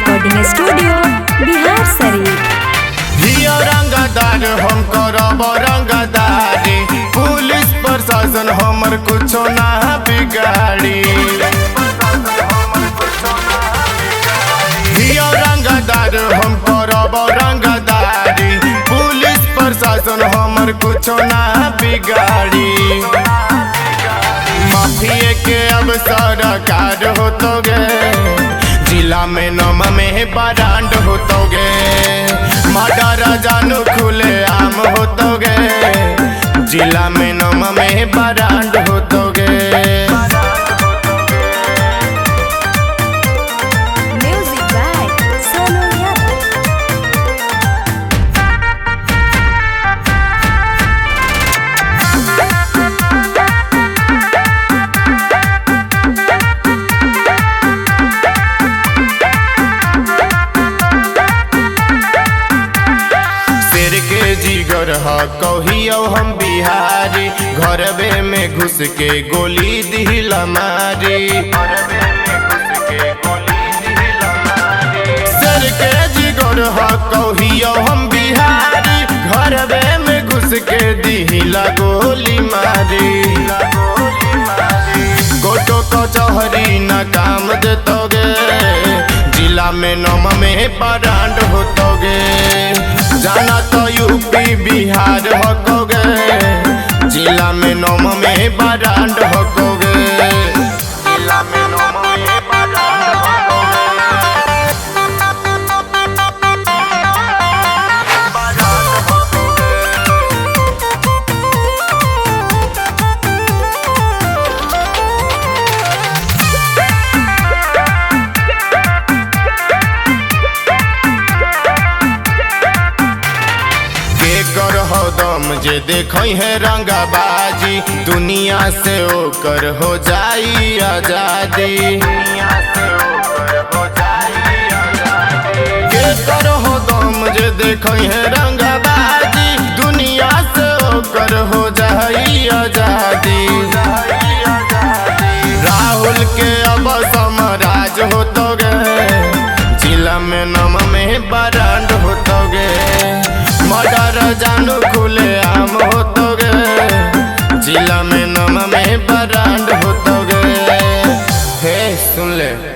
Recording studio Bihar Sharif. हिया रंगदार हम करब रंगदारी, पुलिस प्रशासन हमर कुछो ना बिगाड़ी। हिया रंगदार हम करब रंगदारी, पुलिस प्रशासन हमर कुछो ना बिगाड़ी। माफिए के अब सरकार होतोगे, जिला में नम में बरांड होतोगे। मर्डर जानू खुले आम होतोगे, जिला में नम में बरांड होतोगे। Music by Sonu Yadav. शेर के जिगर ह कहियो हम बिहारी, घरबे में घुस के गोली दिला मारी। शेर के जिगर ह कहियो हम बिहारी, घरबे में घुस के दिला गोली मारी। कोटो कचहरी न काम देतोगे, जिला में नम में बरांड होतोगे। जाना तो यूपी बिहार होकोगे, जिला में नम में बरांड होकोगे। जिला में नम में बरांड होकोगे। कर हो दम जे देखई है रंगबाजी, दुनिया से ओकर हो जाई आजादी। के कर हो दम जे देखई है रंगबाजी, दुनिया से ओकर हो जाई आजादी। राहुल के अब समराज होतोगे, जिला में नम में बरांड होतोगे। मर्डर जानू खुले आम होतोगे, जिला में नम में बरांड होतोगे। हे सुन ले।